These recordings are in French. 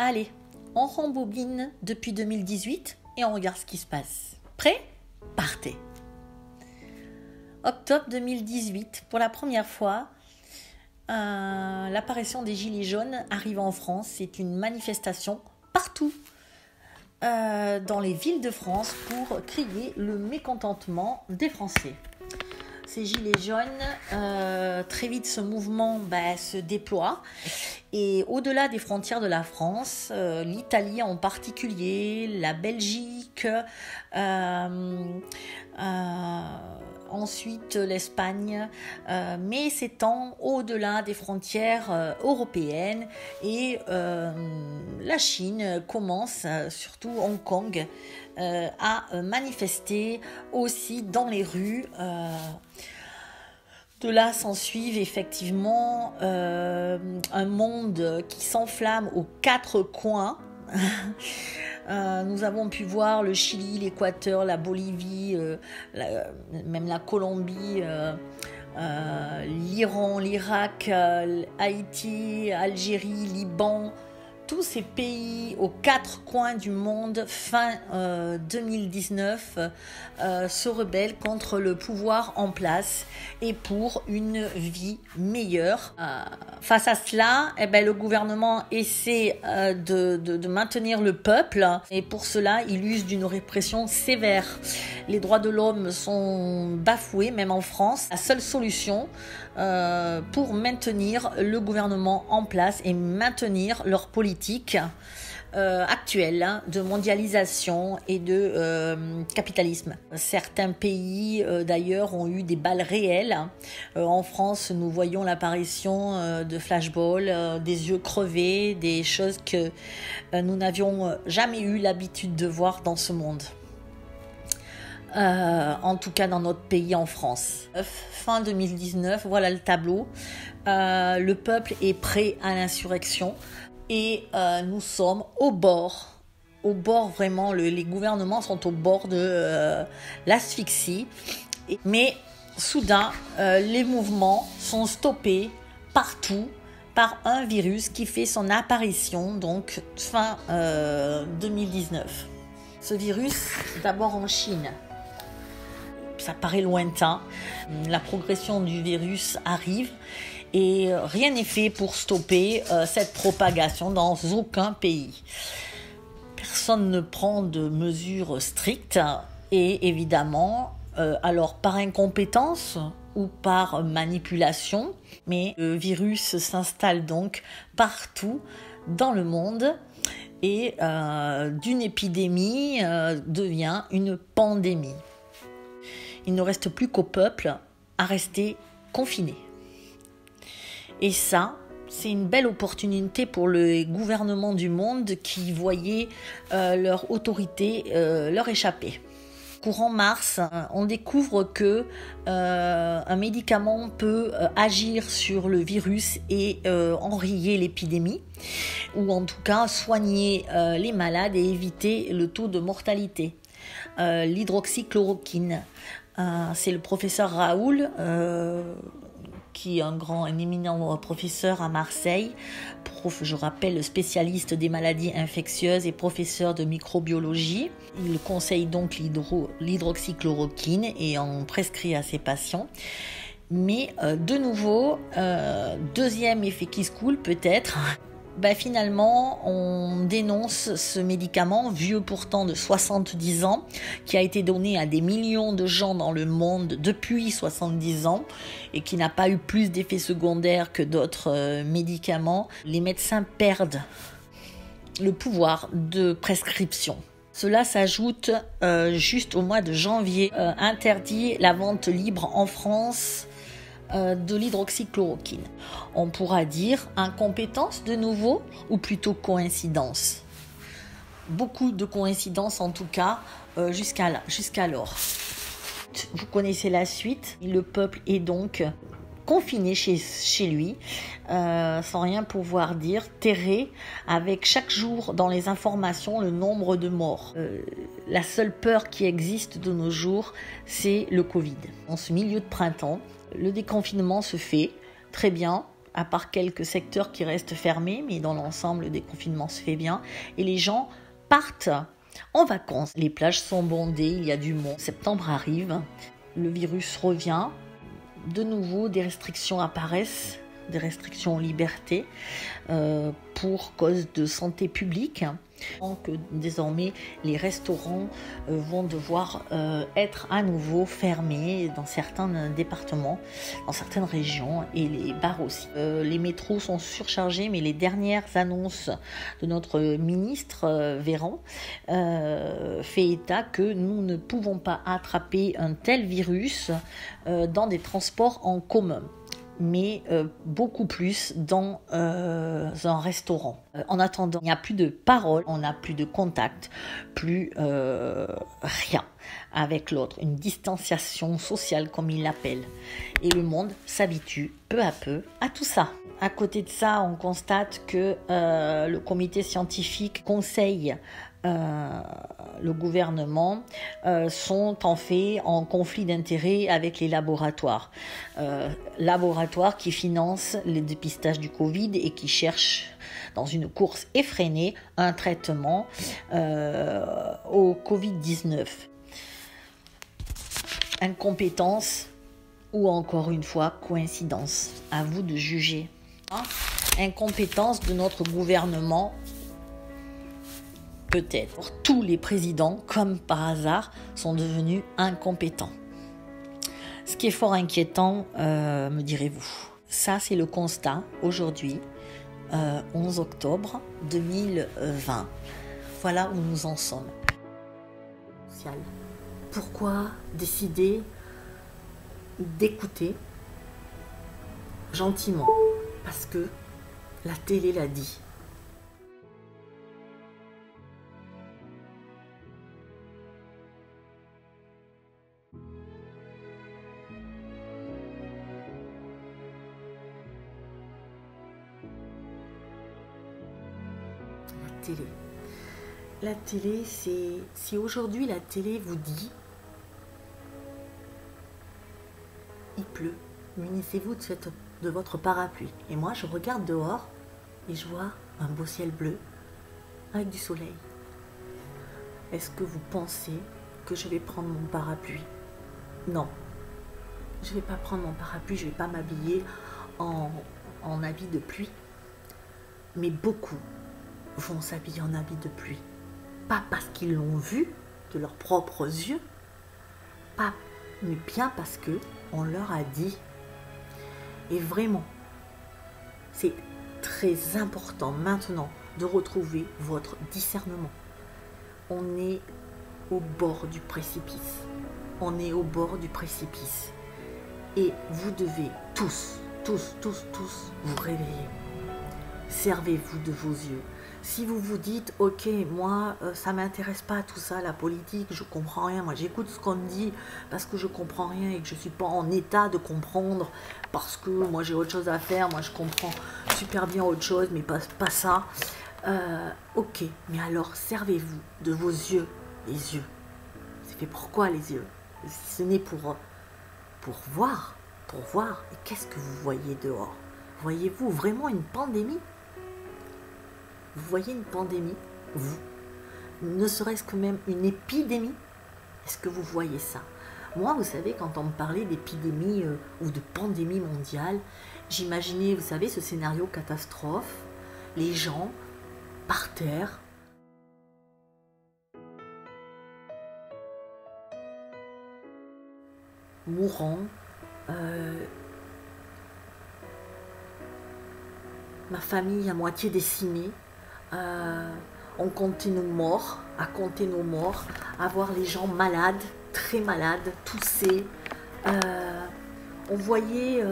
Allez, on rembobine depuis 2018 et on regarde ce qui se passe. Prêt? Partez. Octobre 2018, pour la première fois, l'apparition des Gilets jaunes arrive en France. C'est une manifestation partout dans les villes de France pour crier le mécontentement des Français. Ces Gilets jaunes, très vite ce mouvement se déploie et au-delà des frontières de la France, l'Italie en particulier, la Belgique, ensuite l'Espagne, mais s'étend au-delà des frontières européennes et la Chine commence, surtout Hong Kong, à manifester aussi dans les rues. De là s'ensuivent effectivement un monde qui s'enflamme aux quatre coins. Nous avons pu voir le Chili, l'Équateur, la Bolivie, même la Colombie, l'Iran, l'Irak, Haïti, Algérie, Liban, tous ces pays aux quatre coins du monde fin 2019 se rebellent contre le pouvoir en place et pour une vie meilleure. Face à cela, le gouvernement essaie de maintenir le peuple et pour cela, il use d'une répression sévère. Les droits de l'homme sont bafoués, même en France. La seule solution pour maintenir le gouvernement en place et maintenir leur politique actuelle de mondialisation et de capitalisme. Certains pays d'ailleurs ont eu des balles réelles. En France, nous voyons l'apparition de flashballs, des yeux crevés, des choses que nous n'avions jamais eu l'habitude de voir dans ce monde. En tout cas dans notre pays en France. Fin 2019, voilà le tableau. Le peuple est prêt à l'insurrection et nous sommes au bord vraiment, les gouvernements sont au bord de l'asphyxie. Mais soudain, les mouvements sont stoppés partout par un virus qui fait son apparition donc fin 2019. Ce virus, d'abord en Chine. Ça paraît lointain, la progression du virus arrive et rien n'est fait pour stopper cette propagation dans aucun pays. Personne ne prend de mesures strictes et évidemment, alors par incompétence ou par manipulation, mais le virus s'installe donc partout dans le monde et d'une épidémie devient une pandémie. Il ne reste plus qu'au peuple à rester confiné. Et ça, c'est une belle opportunité pour les gouvernements du monde qui voyaient leur autorité leur échapper. Courant mars, on découvre que un médicament peut agir sur le virus et enrayer l'épidémie, ou en tout cas soigner les malades et éviter le taux de mortalité. L'hydroxychloroquine. C'est le professeur Raoul, qui est un éminent professeur à Marseille, je rappelle spécialiste des maladies infectieuses et professeur de microbiologie. Il conseille donc l'hydroxychloroquine et en prescrit à ses patients. Mais de nouveau, deuxième effet qui se coule peut-être. Finalement, on dénonce ce médicament, vieux pourtant de 70 ans, qui a été donné à des millions de gens dans le monde depuis 70 ans et qui n'a pas eu plus d'effets secondaires que d'autres médicaments. Les médecins perdent le pouvoir de prescription. Cela s'ajoute juste au mois de janvier, interdit la vente libre en France de l'hydroxychloroquine. On pourra dire incompétence de nouveau ou plutôt coïncidence. Beaucoup de coïncidences en tout cas jusqu'alors. Vous connaissez la suite. Le peuple est donc confiné chez lui, sans rien pouvoir dire, terré, avec chaque jour dans les informations le nombre de morts. La seule peur qui existe de nos jours, c'est le Covid. En ce milieu de printemps, le déconfinement se fait très bien, à part quelques secteurs qui restent fermés, mais dans l'ensemble, le déconfinement se fait bien. Et les gens partent en vacances. Les plages sont bondées, il y a du monde. Septembre arrive, le virus revient. De nouveau, des restrictions apparaissent, des restrictions aux libertés pour cause de santé publique. Donc, désormais, les restaurants vont devoir être à nouveau fermés dans certains départements, dans certaines régions, et les bars aussi. Les métros sont surchargés, mais les dernières annonces de notre ministre Véran fait état que nous ne pouvons pas attraper un tel virus dans des transports en commun, mais beaucoup plus dans un restaurant. En attendant, il n'y a plus de parole, on n'a plus de contact, plus rien avec l'autre, une distanciation sociale comme il l'appelle. Et le monde s'habitue peu à peu à tout ça. À côté de ça, on constate que le comité scientifique conseille le gouvernement sont en fait en conflit d'intérêts avec les laboratoires. Laboratoires qui financent le dépistage du Covid et qui cherchent dans une course effrénée un traitement au Covid-19. Incompétence ou encore une fois coïncidence, à vous de juger. Incompétence de notre gouvernement. Peut-être. Tous les présidents, comme par hasard, sont devenus incompétents. Ce qui est fort inquiétant, me direz-vous. Ça, c'est le constat aujourd'hui, 11 octobre 2020. Voilà où nous en sommes. Pourquoi décider d'écouter gentiment? Parce que la télé l'a dit. Télé. La télé, c'est... Si aujourd'hui la télé vous dit il pleut, munissez-vous de votre parapluie. Et moi, je regarde dehors et je vois un beau ciel bleu avec du soleil. Est-ce que vous pensez que je vais prendre mon parapluie? Non. Je ne vais pas prendre mon parapluie, je ne vais pas m'habiller en habit de pluie. Mais beaucoup vont s'habiller en habit de pluie. Pas parce qu'ils l'ont vu de leurs propres yeux, pas, mais bien parce que on leur a dit. Et vraiment, c'est très important maintenant de retrouver votre discernement. On est au bord du précipice. On est au bord du précipice. Et vous devez tous vous réveiller. Servez-vous de vos yeux. Si vous vous dites, ok, moi, ça m'intéresse pas tout ça, la politique, je comprends rien, moi j'écoute ce qu'on me dit parce que je comprends rien et que je suis pas en état de comprendre parce que moi j'ai autre chose à faire, moi je comprends super bien autre chose, mais pas ça. Ok, mais alors servez-vous de vos yeux, les yeux. C'est fait pourquoi les yeux? Si ce n'est pour voir, et qu'est-ce que vous voyez dehors? Voyez-vous vraiment une pandémie? Vous voyez une pandémie, vous? Ne serait-ce que même une épidémie? Est-ce que vous voyez ça? Moi, vous savez, quand on me parlait d'épidémie ou de pandémie mondiale, j'imaginais, vous savez, ce scénario catastrophe, les gens par terre, mourant, ma famille à moitié décimée. On comptait nos morts, à compter nos morts, à voir les gens malades, très malades, toussés. On voyait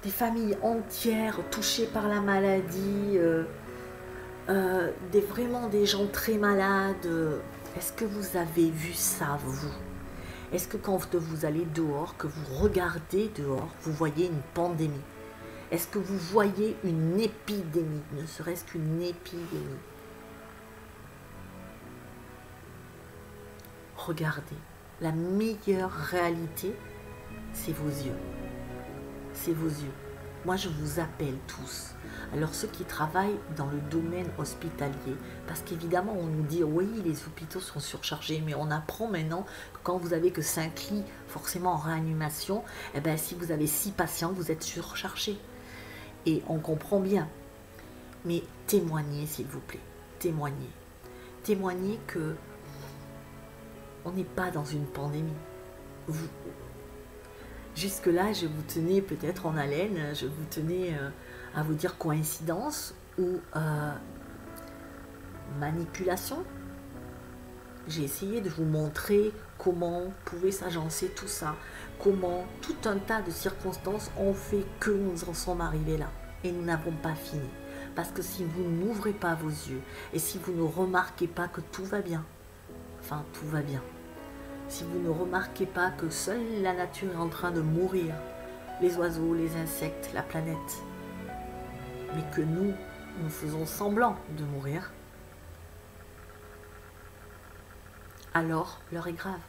des familles entières touchées par la maladie, vraiment des gens très malades. Est-ce que vous avez vu ça, vous? Est-ce que quand vous allez dehors, que vous regardez dehors, vous voyez une pandémie? Est-ce que vous voyez une épidémie, ne serait-ce qu'une épidémie? Regardez, la meilleure réalité, c'est vos yeux. c'est vos yeux. Moi, je vous appelle tous. Alors, ceux qui travaillent dans le domaine hospitalier, parce qu'évidemment, on nous dit, oui, les hôpitaux sont surchargés, mais on apprend maintenant que quand vous avez que 5 lits, forcément en réanimation, eh ben, si vous avez 6 patients, vous êtes surchargé. Et on comprend bien. Mais témoignez, s'il vous plaît. Témoignez. Témoignez que on n'est pas dans une pandémie. Jusque-là, je vous tenais peut-être en haleine, je vous tenais à vous dire coïncidence ou manipulation. J'ai essayé de vous montrer comment pouvait s'agencer tout ça, comment tout un tas de circonstances ont fait que nous en sommes arrivés là. Et nous n'avons pas fini. Parce que si vous n'ouvrez pas vos yeux et si vous ne remarquez pas que tout va bien, enfin tout va bien, si vous ne remarquez pas que seule la nature est en train de mourir, les oiseaux, les insectes, la planète, mais que nous faisons semblant de mourir, alors l'heure est grave.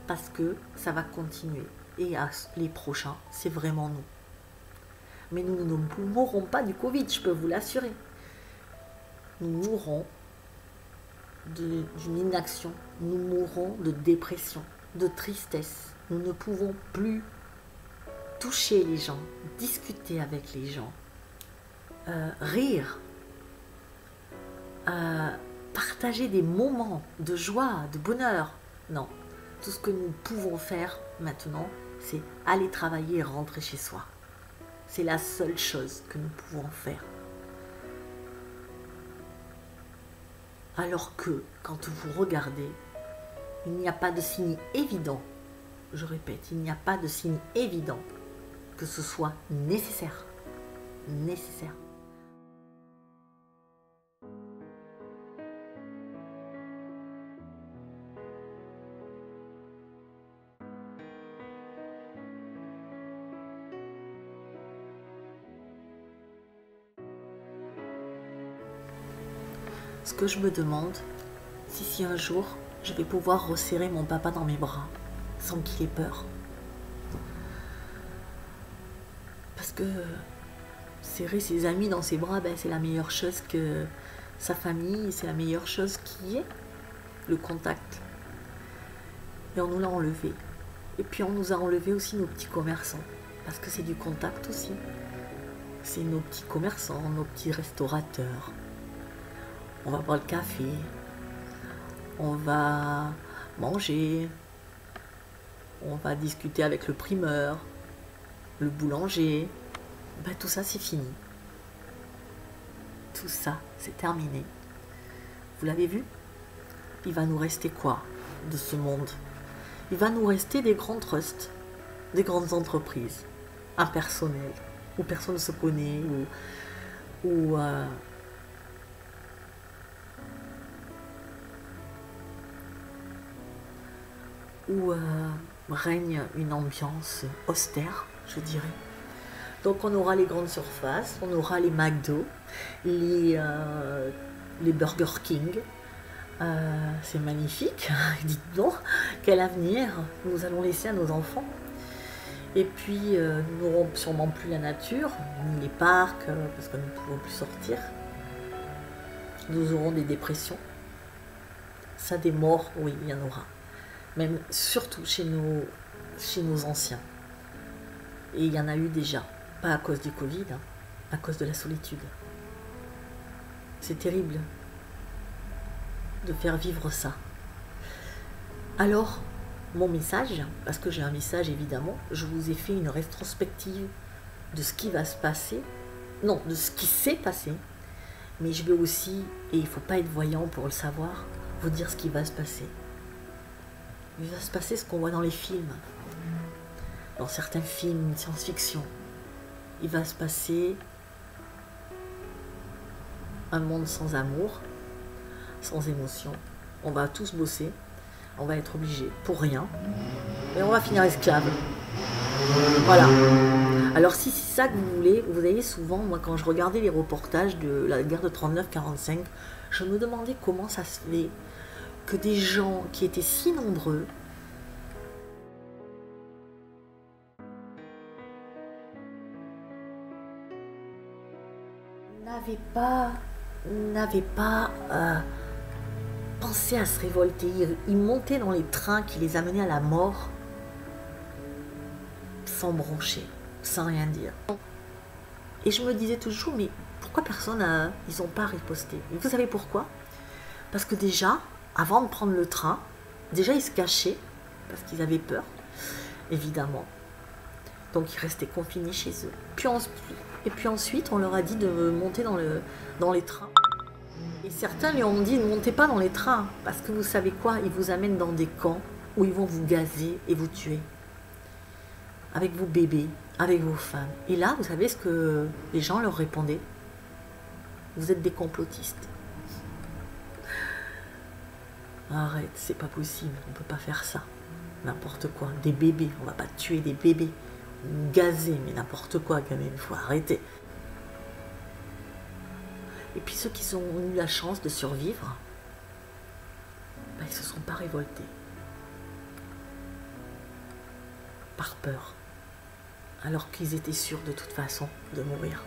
Parce que ça va continuer. Et les prochains, c'est vraiment nous. Mais nous ne mourrons pas du Covid, je peux vous l'assurer. Nous mourrons d'une inaction, nous mourrons de dépression, de tristesse. Nous ne pouvons plus toucher les gens, discuter avec les gens, rire, partager des moments de joie, de bonheur. Non, tout ce que nous pouvons faire maintenant, c'est aller travailler et rentrer chez soi. C'est la seule chose que nous pouvons faire. Alors que, quand vous regardez, il n'y a pas de signe évident, je répète, il n'y a pas de signe évident que ce soit nécessaire. Nécessaire. Ce que je me demande, si un jour, je vais pouvoir resserrer mon papa dans mes bras, sans qu'il ait peur. Parce que serrer ses amis dans ses bras, ben, c'est la meilleure chose que sa famille, c'est la meilleure chose qui est, le contact. Et on nous l'a enlevé. Et puis on nous a enlevé aussi nos petits commerçants, parce que c'est du contact aussi. C'est nos petits commerçants, nos petits restaurateurs. On va boire le café, on va manger, on va discuter avec le primeur, le boulanger. Ben, tout ça, c'est fini. Tout ça, c'est terminé. Vous l'avez vu? Il va nous rester quoi de ce monde? Il va nous rester des grands trusts, des grandes entreprises, impersonnelles, où personne ne se connaît, où règne une ambiance austère, je dirais. Donc on aura les grandes surfaces, on aura les McDo, les Burger King. C'est magnifique, dites donc, quel avenir nous allons laisser à nos enfants. Et puis nous n'aurons sûrement plus la nature, ni les parcs, parce que nous ne pouvons plus sortir. Nous aurons des dépressions. Ça, des morts, oui, il y en aura. Même surtout chez nos anciens. Et il y en a eu déjà, pas à cause du Covid, hein, à cause de la solitude. C'est terrible de faire vivre ça. Alors, mon message, parce que j'ai un message évidemment, je vous ai fait une rétrospective de ce qui va se passer, non, de ce qui s'est passé, mais je vais aussi, et il ne faut pas être voyant pour le savoir, vous dire ce qui va se passer. Il va se passer ce qu'on voit dans les films, dans certains films de science-fiction. Il va se passer un monde sans amour, sans émotion. On va tous bosser, on va être obligés pour rien, et on va finir esclaves. Voilà. Alors si c'est ça que vous voulez, vous voyez souvent, moi quand je regardais les reportages de la guerre de 39-45, je me demandais comment ça se fait que des gens qui étaient si nombreux n'avaient pas pensé à se révolter. Ils montaient dans les trains qui les amenaient à la mort sans broncher, sans rien dire. Et je me disais toujours, mais pourquoi personne ils n'ont pas riposté? Et vous savez pourquoi? Parce que déjà, avant de prendre le train, déjà ils se cachaient, parce qu'ils avaient peur, évidemment. Donc ils restaient confinés chez eux. Et puis ensuite, on leur a dit de monter dans les trains. Et certains lui ont dit, ne montez pas dans les trains, parce que vous savez quoi, ils vous amènent dans des camps où ils vont vous gazer et vous tuer. Avec vos bébés, avec vos femmes. Et là, vous savez ce que les gens leur répondaient? Vous êtes des complotistes. Arrête, c'est pas possible, on peut pas faire ça. N'importe quoi, des bébés, on va pas tuer des bébés. Gazer, mais n'importe quoi quand même, il faut arrêter. Et puis ceux qui ont eu la chance de survivre, ben, ils se sont pas révoltés. Par peur. Alors qu'ils étaient sûrs de toute façon de mourir.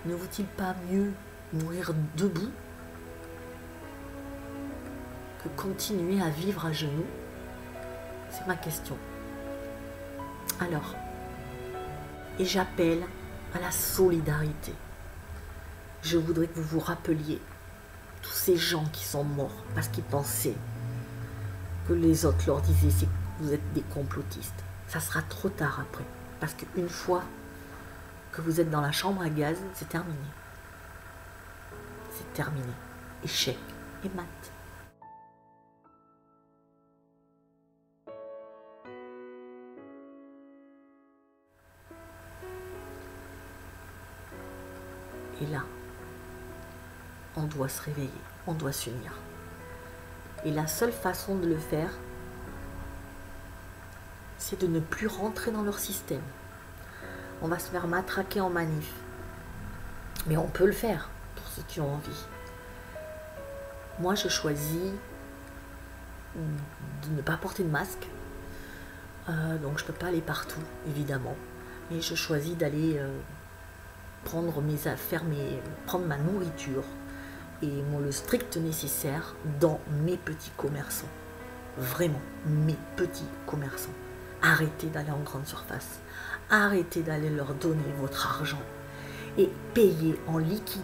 Ne vaut-il pas mieux mourir debout que continuer à vivre à genoux? C'est ma question. Alors, et j'appelle à la solidarité. Je voudrais que vous vous rappeliez tous ces gens qui sont morts parce qu'ils pensaient que les autres leur disaient c'est que vous êtes des complotistes. Ça sera trop tard après. Parce qu'une fois que vous êtes dans la chambre à gaz, c'est terminé. C'est terminé. Échec et mat. Et là, on doit se réveiller, on doit s'unir. Et la seule façon de le faire, c'est de ne plus rentrer dans leur système. On va se faire matraquer en manif. Mais on peut le faire, pour ceux qui ont envie. Moi, je choisis de ne pas porter de masque. Donc, je ne peux pas aller partout, évidemment. Mais je choisis d'aller prendre mes affaires, prendre ma nourriture et le strict nécessaire dans mes petits commerçants. Vraiment, mes petits commerçants. Arrêtez d'aller en grande surface. Arrêtez d'aller leur donner votre argent et payez en liquide.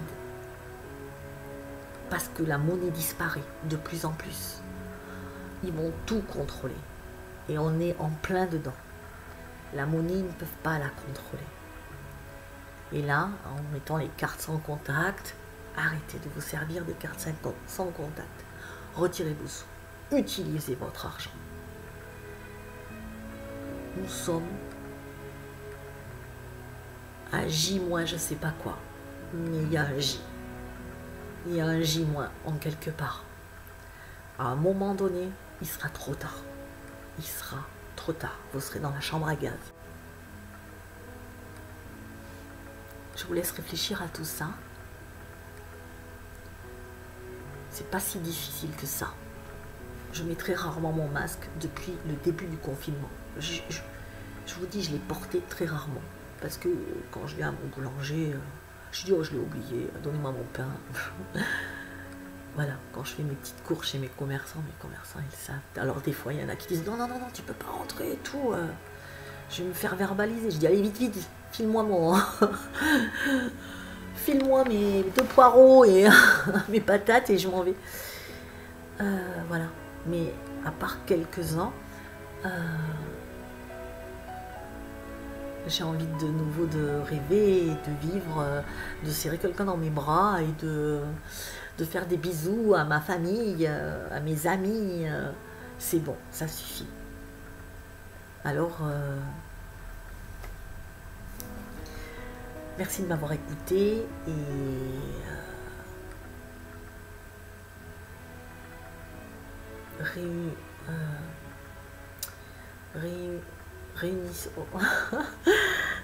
Parce que la monnaie disparaît de plus en plus. Ils vont tout contrôler. Et on est en plein dedans. La monnaie, ils ne peuvent pas la contrôler. Et là, en mettant les cartes sans contact, arrêtez de vous servir des cartes sans contact. Retirez vos sous. Utilisez votre argent. Nous sommes à J- je sais pas quoi. Mais il y a un J. Il y a un J- en quelque part. À un moment donné, il sera trop tard. Il sera trop tard. Vous serez dans la chambre à gaz. Je vous laisse réfléchir à tout ça. C'est pas si difficile que ça. Je mets très rarement mon masque depuis le début du confinement. Je vous dis, je l'ai porté très rarement. Parce que quand je viens à mon boulanger, je dis, oh, je l'ai oublié, donnez-moi mon pain. Voilà, quand je fais mes petites courses chez mes commerçants, ils savent. Alors des fois, il y en a qui disent, non, tu peux pas rentrer et tout. Je vais me faire verbaliser. Je dis, allez, vite, file-moi file-moi mes 2 poireaux et mes patates et je m'en vais. Voilà. Mais à part quelques-uns, j'ai envie de nouveau de rêver, de vivre, de serrer quelqu'un dans mes bras et de faire des bisous à ma famille, à mes amis. C'est bon, ça suffit. Alors, merci de m'avoir écouté et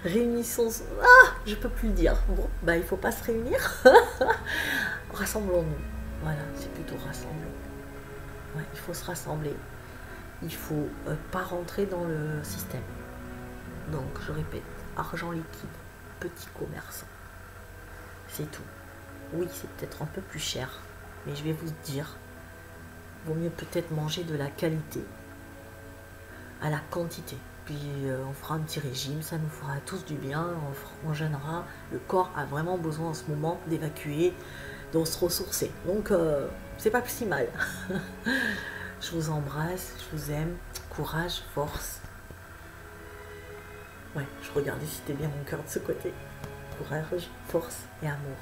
réunissons. Ah, je peux plus le dire. Bon, bah il faut pas se réunir. Rassemblons-nous. Voilà, c'est plutôt rassemblons. Ouais, il faut se rassembler il faut pas rentrer dans le système. Donc je répète, argent liquide, petit commerçant. C'est tout. Oui, c'est peut-être un peu plus cher, mais je vais vous dire, vaut mieux peut-être manger de la qualité à la quantité. Puis on fera un petit régime, ça nous fera tous du bien, on jeûnera. Le corps a vraiment besoin en ce moment d'évacuer, de se ressourcer. Donc c'est pas si mal. Je vous embrasse, je vous aime. Courage, force. Ouais, je regardais si c'était bien mon cœur de ce côté. Courage, force et amour.